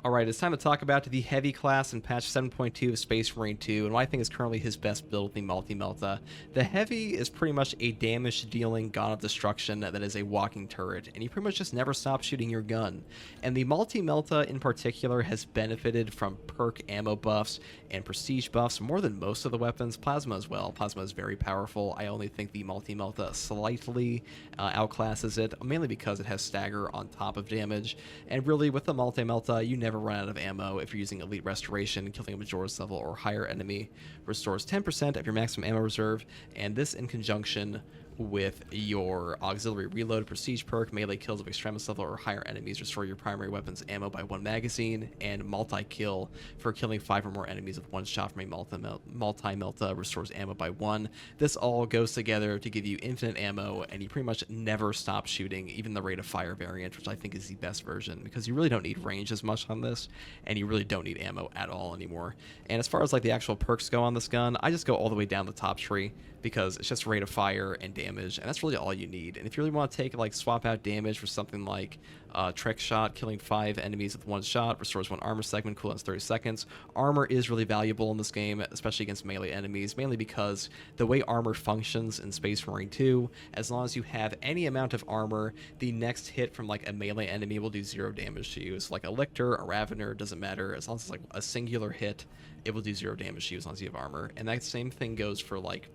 Alright, it's time to talk about the Heavy class in patch 7.2 of Space Marine 2, and what I think is currently his best build, the Multimelta. The Heavy is pretty much a damage-dealing gun of destruction that is a walking turret, and you pretty much just never stop shooting your gun. And the Multimelta in particular has benefited from perk ammo buffs and prestige buffs more than most of the weapons. Plasma as well. Plasma is very powerful. I only think the Multimelta slightly outclasses it, mainly because it has stagger on top of damage. And really, with the Multimelta, you never run out of ammo if you're using Elite Restoration. Killing a Majora's level or higher enemy restores 10% of your maximum ammo reserve, and this in conjunction with your auxiliary reload prestige perk, melee kills of extremis level or higher enemies restore your primary weapon's ammo by 1 magazine, and multi-kill for killing 5 or more enemies with 1 shot from a multi-melta restores ammo by 1. This all goes together to give you infinite ammo, and you pretty much never stop shooting, even the rate of fire variant, which I think is the best version, because you really don't need range as much on this, and you really don't need ammo at all anymore. And as far as like the actual perks go on this gun, I just go all the way down the top tree, because it's just rate of fire and damage, and that's really all you need. And if you really want to take like swap out damage for something like trick shot, killing 5 enemies with 1 shot, restores 1 armor segment, cooldowns 30 seconds. Armor is really valuable in this game, especially against melee enemies, mainly because the way armor functions in Space Marine 2, as long as you have any amount of armor, the next hit from like a melee enemy will do 0 damage to you. So like a Lictor, a Ravener, doesn't matter, as long as it's like a singular hit, it will do 0 damage to you as long as you have armor. And that same thing goes for like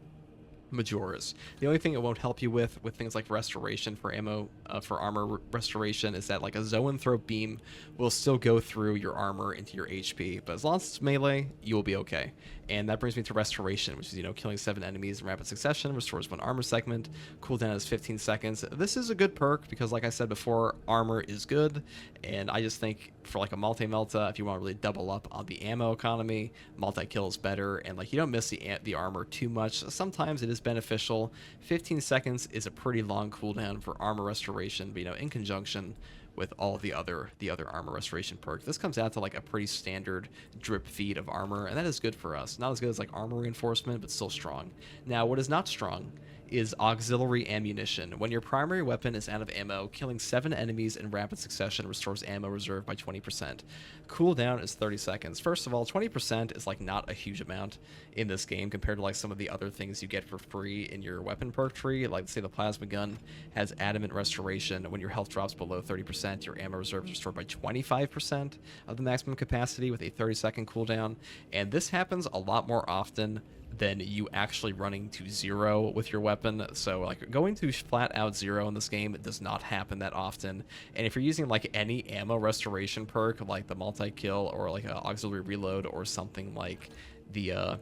Majoras. The only thing it won't help you with things like restoration for ammo, for armor restoration, is that like a Zoanthrope beam will still go through your armor into your HP, but as long as it's melee, you will be okay. And that brings me to restoration, which is, killing 7 enemies in rapid succession, restores 1 armor segment, cooldown is 15 seconds. This is a good perk because, like I said before, armor is good, and I just think for like a multi-melta, if you want to really double up on the ammo economy, multi-kill is better, and like you don't miss the armor too much. Sometimes it is beneficial. 15 seconds is a pretty long cooldown for armor restoration, but in conjunction with all the other armor restoration perks, this comes out to like a pretty standard drip feed of armor, and that is good for us. Not as good as like armor reinforcement, but still strong. Now, what is not strong is auxiliary ammunition. When your primary weapon is out of ammo, killing 7 enemies in rapid succession restores ammo reserve by 20%. Cooldown is 30 seconds. First of all, 20% is like not a huge amount in this game compared to like some of the other things you get for free in your weapon perk tree. Like say the plasma gun has adamant restoration. When your health drops below 30%, your ammo reserve is restored by 25% of the maximum capacity with a 30-second cooldown. And this happens a lot more often than you actually running to 0 with your weapon. So like going to flat out 0 in this game does not happen that often. And if you're using like any ammo restoration perk like the multi-kill or like an auxiliary reload or something like the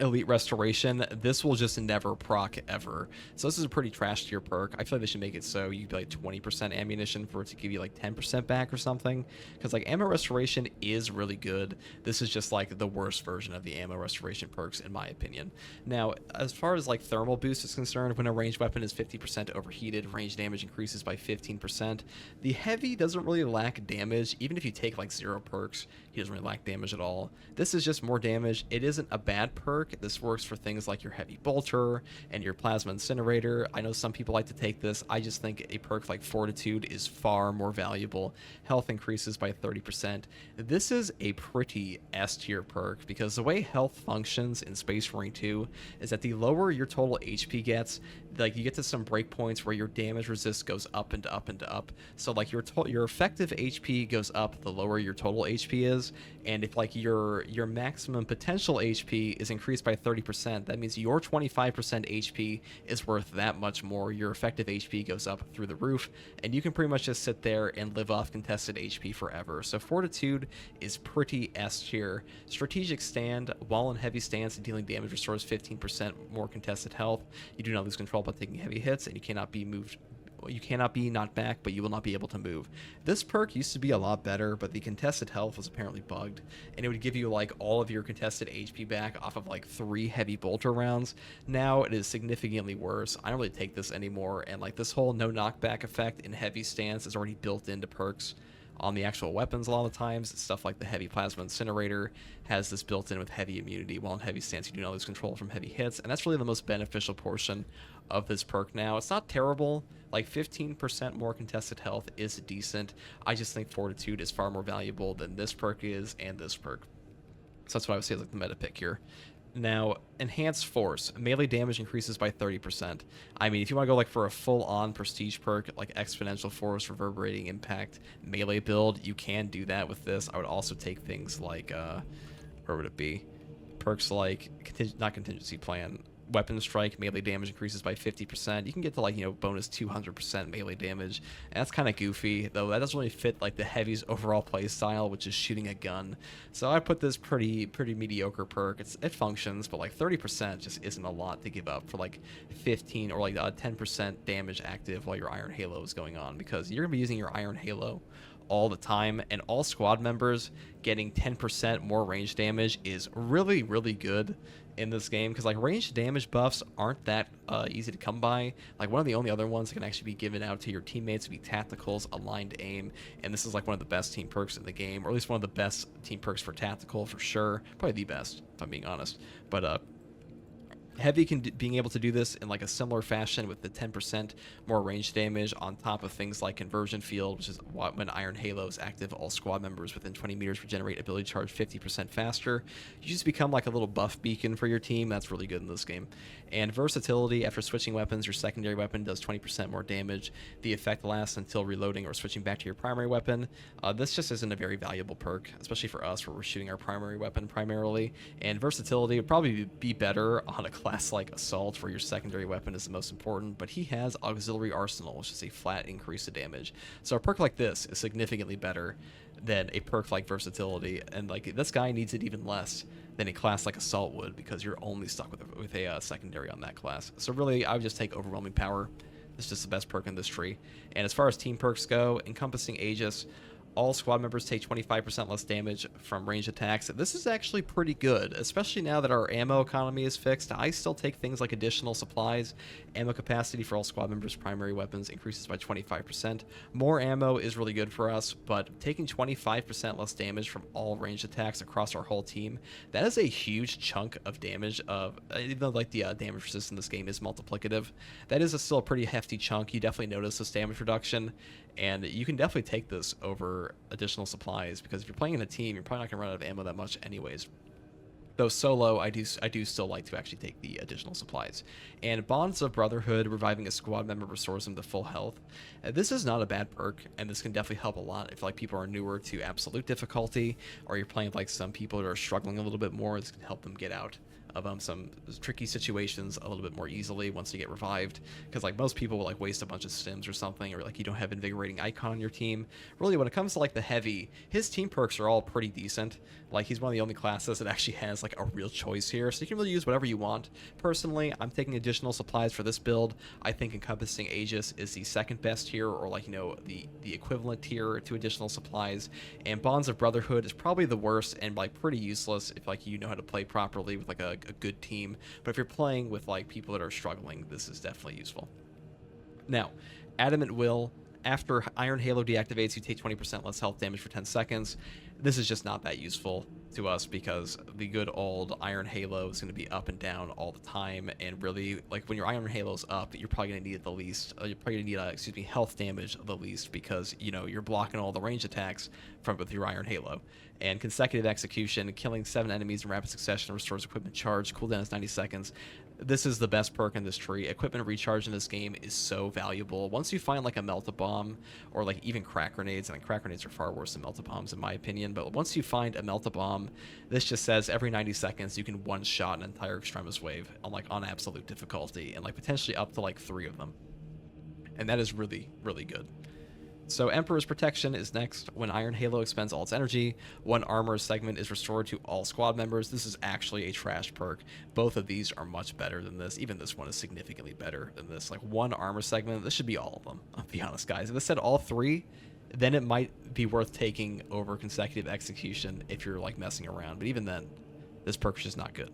Elite Restoration, this will just never proc ever. So this is a pretty trash tier perk. I feel like they should make it so you get like 20% ammunition for it to give you like 10% back or something, because like ammo restoration is really good. This is just like the worst version of the ammo restoration perks in my opinion. Now, as far as like thermal boost is concerned, when a ranged weapon is 50% overheated, range damage increases by 15%. The heavy doesn't really lack damage. Even if you take like 0 perks, he doesn't really lack damage at all. This is just more damage. It isn't a bad perk. This works for things like your heavy bolter and your plasma incinerator. I know some people like to take this. I just think a perk like fortitude is far more valuable. Health increases by 30%. This is a pretty S tier perk because the way health functions in Space Marine 2 is that the lower your total HP gets, like you get to some breakpoints where your damage resist goes up and up and up. So like your effective HP goes up the lower your total HP is, and if like your maximum potential HP is increased by 30%, that means your 25% HP is worth that much more. Your effective HP goes up through the roof, and you can pretty much just sit there and live off contested HP forever. So fortitude is pretty S tier. Strategic stand, while in heavy stance, dealing damage restores 15% more contested health. You do not lose control by taking heavy hits, and you cannot be moved. You cannot be knocked back, but you will not be able to move. This perk used to be a lot better, but the contested health was apparently bugged, and it would give you like all of your contested HP back off of like 3 heavy bolter rounds. Now it is significantly worse. I don't really take this anymore, and like this whole no knockback effect in heavy stance is already built into perks on the actual weapons a lot of the times. Stuff like the heavy plasma incinerator has this built in with heavy immunity, while in heavy stance you do not lose control from heavy hits, and that's really the most beneficial portion of this perk. Now, it's not terrible. Like 15% more contested health is decent. I just think fortitude is far more valuable than this perk is and this perk. So that's what I would say is like the meta pick here. Now, enhanced force. Melee damage increases by 30%. I mean, if you want to go like for a full-on prestige perk, like exponential force, reverberating impact, melee build, you can do that with this. I would also take things like, where would it be? Perks like, not contingency plan, weapon strike, melee damage increases by 50%. You can get to like, you know, bonus 200% melee damage. And that's kind of goofy, though that doesn't really fit like the heavy's overall play style, which is shooting a gun. So I put this pretty mediocre perk. It functions, but like 30% just isn't a lot to give up for like 15 or like 10% damage active while your Iron Halo is going on, because you're gonna be using your Iron Halo all the time, and all squad members getting 10% more range damage is really good in this game, because like range damage buffs aren't that easy to come by. Like one of the only other ones that can actually be given out to your teammates would be tacticals, aligned aim, and this is like one of the best team perks in the game, or at least one of the best team perks for tactical for sure, probably the best if I'm being honest. But Heavy being able to do this in like a similar fashion with the 10% more range damage on top of things like Conversion Field, which is when Iron Halo is active, all squad members within 20 meters regenerate ability charge 50% faster. You just become like a little buff beacon for your team. That's really good in this game. And versatility, after switching weapons, your secondary weapon does 20% more damage. The effect lasts until reloading or switching back to your primary weapon. This just isn't a very valuable perk, especially for us where we're shooting our primary weapon primarily. And versatility would probably be better on a class like Assault, where your secondary weapon is the most important, but he has Auxiliary Arsenal, which is a flat increase of damage. So a perk like this is significantly better than a perk like Versatility, and like this guy needs it even less than a class like Assault would, because you're only stuck with a secondary on that class. So really, I would just take Overwhelming Power. It's just the best perk in this tree. And as far as team perks go, Encompassing Aegis, all squad members take 25% less damage from range attacks. This is actually pretty good, especially now that our ammo economy is fixed. I still take things like additional supplies. Ammo capacity for all squad members' primary weapons increases by 25%. More ammo is really good for us, but taking 25% less damage from all range attacks across our whole team, that is a huge chunk of damage. Even though like the damage resistance in this game is multiplicative, that is still a pretty hefty chunk. You definitely notice this damage reduction, and you can definitely take this over additional supplies, because if you're playing in a team, you're probably not going to run out of ammo that much anyways. Though solo, I do still like to actually take the additional supplies. And Bonds of Brotherhood, reviving a squad member restores them to full health. This is not a bad perk, and this can definitely help a lot if like people are newer to absolute difficulty, or you're playing with like some people that are struggling a little bit more. This can help them get out of some tricky situations a little bit more easily once you get revived, because like most people will like waste a bunch of stims or something, or like you don't have invigorating icon on your team. Really, when it comes to like the heavy, his team perks are all pretty decent. Like he's one of the only classes that actually has like a real choice here, so you can really use whatever you want. Personally, I'm taking additional supplies for this build. I think Encompassing Aegis is the second best tier, or like, you know, the equivalent tier to additional supplies, and Bonds of Brotherhood is probably the worst and like pretty useless if like you know how to play properly with like a good team. But if you're playing with like people that are struggling, this is definitely useful. Now, Adamant Will. After Iron Halo deactivates, you take 20% less health damage for 10 seconds. This is just not that useful to us, because the good old Iron Halo is going to be up and down all the time, and really, like when your Iron Halo's up, you're probably going to need it the least. You're probably going to need, health damage the least, because, you know, you're blocking all the range attacks with your Iron Halo. And Consecutive Execution, killing 7 enemies in rapid succession restores equipment charge. Cooldown is 90 seconds. This is the best perk in this tree. Equipment recharge in this game is so valuable. Once you find like a Melta Bomb, or like even crack grenades, and crack grenades are far worse than Melta Bombs in my opinion, but once you find a Melta Bomb, this just says every 90 seconds you can one-shot an entire Extremis wave on absolute difficulty, and like potentially up to like 3 of them. And that is really good. So Emperor's Protection is next. When Iron Halo expends all its energy, 1 armor segment is restored to all squad members. This is actually a trash perk. Both of these are much better than this. Even this one is significantly better than this. Like 1 armor segment, this should be all of them, I'll be honest, guys. If this said all 3, then it might be worth taking over Consecutive Execution if you're like messing around. But even then, this perk is just not good.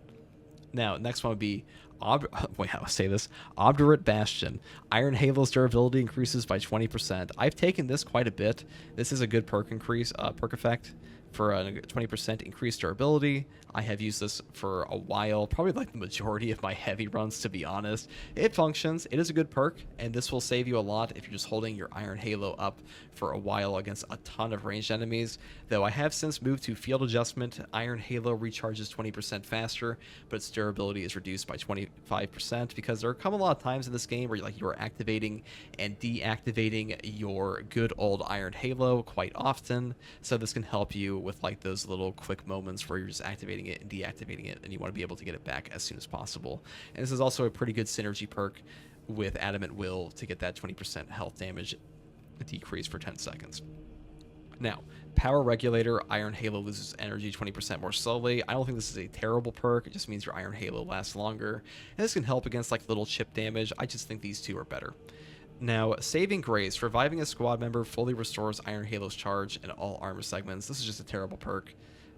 Now, next one would be Wait, how do I say this? Obdurate Bastion. Iron Halo's durability increases by 20%. I've taken this quite a bit. This is a good perk increase, perk effect for a 20% increased durability. I have used this for a while, probably like the majority of my heavy runs, to be honest. It functions. It is a good perk, and this will save you a lot if you're just holding your Iron Halo up for a while against a ton of ranged enemies. Though I have since moved to Field Adjustment. Iron Halo recharges 20% faster, but its durability is reduced by 25% because there come a lot of times in this game where you're activating and deactivating your good old Iron Halo quite often. So this can help you with like those little quick moments where you're just activating it and deactivating it, and you want to be able to get it back as soon as possible. And this is also a pretty good synergy perk with Adamant Will to get that 20% health damage decrease for 10 seconds. Now, Power Regulator, Iron Halo loses energy 20% more slowly. I don't think this is a terrible perk. It just means your Iron Halo lasts longer. And this can help against like little chip damage. I just think these two are better. Now, Saving Grace. Reviving a squad member fully restores Iron Halo's charge in all armor segments. This is just a terrible perk.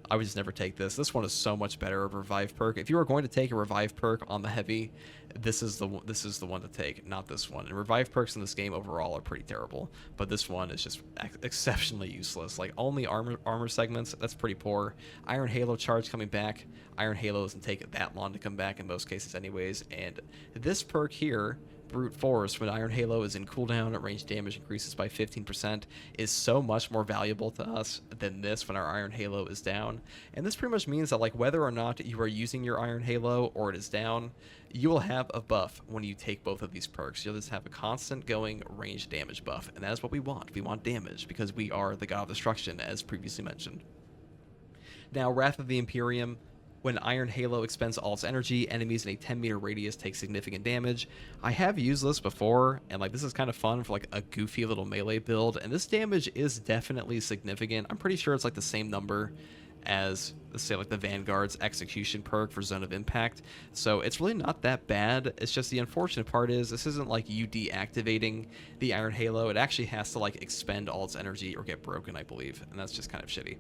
I would just never take this. This one is so much better, a revive perk. If you are going to take a revive perk on the heavy, this is the one to take, not this one. And revive perks in this game overall are pretty terrible, but this one is just exceptionally useless. Like only armor segments, that's pretty poor. Iron Halo charge coming back. Iron Halo doesn't take that long to come back in most cases anyways. And this perk here, Brute Force, when Iron Halo is in cooldown, range damage increases by 15%, is so much more valuable to us than this when our Iron Halo is down. And this pretty much means that like whether or not you are using your Iron Halo or it is down, you will have a buff when you take both of these perks. You'll just have a constant going range damage buff, and that is what we want. We want damage because we are the God of Destruction, as previously mentioned. Now, Wrath of the Imperium. When Iron Halo expends all its energy, enemies in a 10-meter radius take significant damage. I have used this before, and like this is kind of fun for like a goofy little melee build, and this damage is definitely significant. I'm pretty sure it's like the same number as, let's say, like the Vanguard's Execution perk for Zone of Impact, so it's really not that bad. It's just the unfortunate part is this isn't like you deactivating the Iron Halo. It actually has to like expend all its energy or get broken, I believe, and that's just kind of shitty.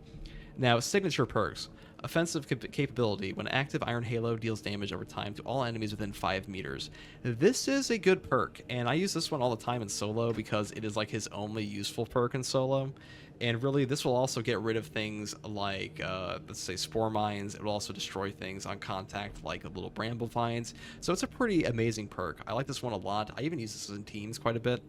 Now, signature perks. Offensive capability. When active, Iron Halo deals damage over time to all enemies within 5 meters. This is a good perk, and I use this one all the time in solo because it is like his only useful perk in solo. And really, this will also get rid of things like, let's say, spore mines. It will also destroy things on contact, like little bramble vines. So it's a pretty amazing perk. I like this one a lot. I even use this in teams quite a bit.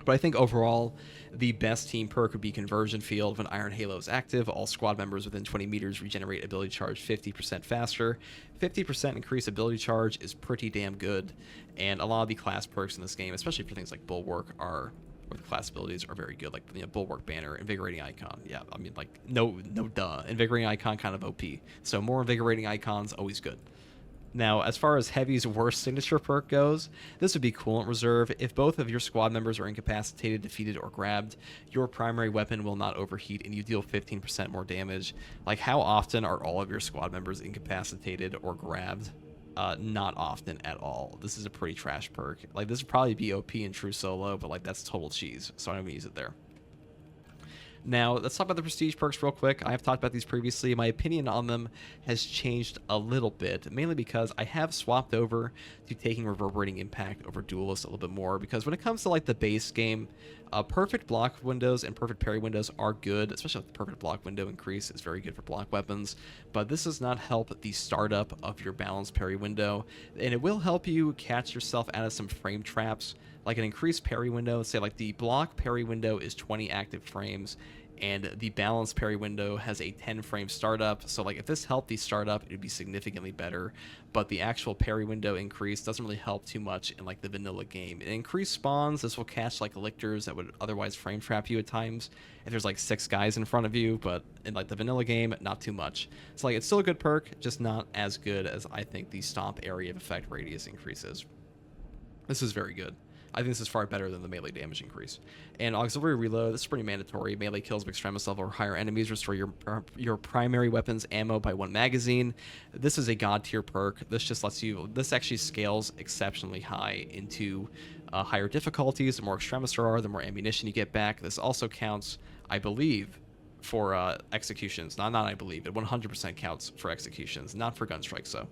But I think overall, the best team perk would be Conversion Field. When Iron Halo is active, all squad members within 20 meters regenerate ability charge 50% faster. 50% increased ability charge is pretty damn good. And a lot of the class perks in this game, especially for things like Bulwark, or the class abilities are very good. Like, you know, Bulwark Banner, Invigorating Icon. Yeah, I mean, like, no duh. Invigorating Icon kind of OP. So more Invigorating Icons, always good. Now, as far as Heavy's worst signature perk goes, this would be Coolant Reserve. If both of your squad members are incapacitated, defeated, or grabbed, your primary weapon will not overheat and you deal 15% more damage. Like, how often are all of your squad members incapacitated or grabbed? Not often at all. This is a pretty trash perk. Like, this would probably be OP in true solo, but like that's total cheese, so I don't even use it there. Now, let's talk about the prestige perks real quick. I have talked about these previously. My opinion on them has changed a little bit, mainly because I have swapped over to taking Reverberating Impact over Duelist a little bit more, because when it comes to like the base game, perfect block windows and perfect parry windows are good, especially with the perfect block window increase. It's very good for block weapons, but this does not help the startup of your balanced parry window, and it will help you catch yourself out of some frame traps. Like an increased parry window, say like the block parry window is 20 active frames, and the balanced parry window has a 10 frame startup. So like if this helped the startup, it would be significantly better, but the actual parry window increase doesn't really help too much in like the vanilla game. In increased spawns, this will catch like lictors that would otherwise frame trap you at times if there's like 6 guys in front of you, but in like the vanilla game, not too much. So like it's still a good perk, just not as good as I think the stomp area of effect radius increases. This is very good. I think this is far better than the melee damage increase. And Auxiliary Reload, this is pretty mandatory. Melee kills of extremis level or higher enemies restore your primary weapon's ammo by 1 magazine. This is a god tier perk. This just lets you, this actually scales exceptionally high into higher difficulties. The more extremis there are, the more ammunition you get back. This also counts, I believe, for executions. Not I believe, it 100% counts for executions, not for gunstrikes though.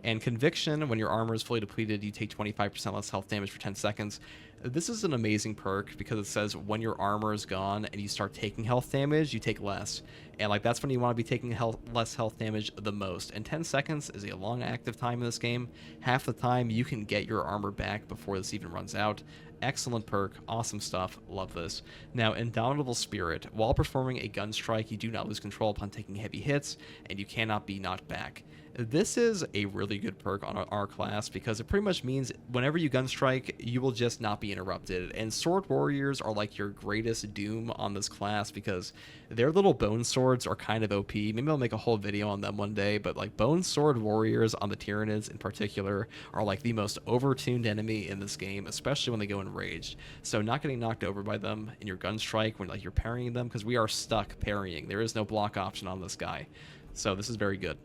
And Conviction, when your armor is fully depleted, you take 25% less health damage for 10 seconds. This is an amazing perk because it says when your armor is gone and you start taking health damage, you take less. And like that's when you want to be taking less health damage the most. And 10 seconds is a long active time in this game. Half the time you can get your armor back before this even runs out. Excellent perk, awesome stuff, love this. Now, Indomitable Spirit. While performing a gun strike, you do not lose control upon taking heavy hits, and you cannot be knocked back. This is a really good perk on our class because it pretty much means whenever you gun strike, you will just not be interrupted. And Sword Warriors are like your greatest doom on this class because their little bone swords are kind of OP. Maybe I'll make a whole video on them one day, but like Bone Sword Warriors on the Tyranids in particular are like the most overtuned enemy in this game, especially when they go enraged. So not getting knocked over by them in your gun strike when like you're parrying them, because we are stuck parrying. There is no block option on this guy. So this is very good,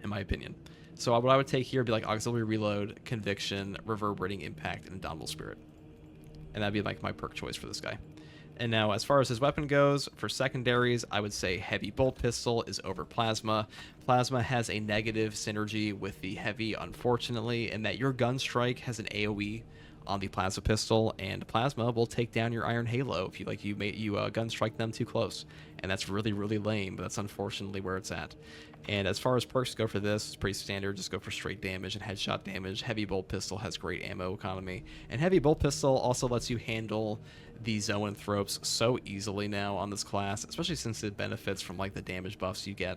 in my opinion. So what I would take here would be like Auxiliary Reload, Conviction, Reverberating Impact, and Indomitable Spirit. And that'd be like my perk choice for this guy. And now as far as his weapon goes, for secondaries, I would say Heavy Bolt Pistol is over Plasma. Plasma has a negative synergy with the Heavy, unfortunately, in that your gun strike has an AoE on the Plasma Pistol, and Plasma will take down your Iron Halo if you gun strike them too close. And that's really, really lame, but that's unfortunately where it's at. And as far as perks go for this, it's pretty standard. Just go for straight damage and headshot damage. Heavy Bolt Pistol has great ammo economy. And Heavy Bolt Pistol also lets you handle the Zoanthropes so easily now on this class, especially since it benefits from like the damage buffs you get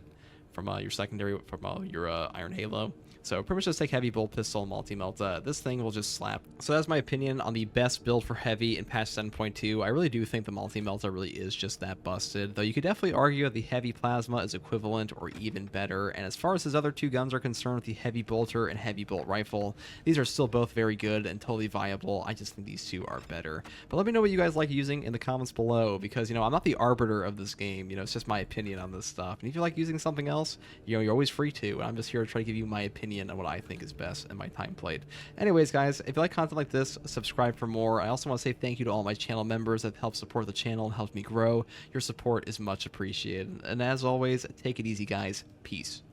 from your secondary, from your Iron Halo. So pretty much just take Heavy Bolt Pistol and Multimelta. This thing will just slap. So that's my opinion on the best build for Heavy in patch 7.2. I really do think the Multimelta really is just that busted, though you could definitely argue that the Heavy Plasma is equivalent or even better. And as far as his other two guns are concerned, with the Heavy Bolter and Heavy Bolt Rifle, these are still both very good and totally viable. I just think these two are better. But let me know what you guys like using in the comments below, because, you know, I'm not the arbiter of this game. You know, it's just my opinion on this stuff. And if you like using something else, you know, you're always free to. And I'm just here to try to give you my opinion on what I think is best in my time played. Anyways, guys, if you like content like this, subscribe for more. I also want to say thank you to all my channel members that help support the channel and help me grow. Your support is much appreciated. And as always, take it easy, guys. Peace.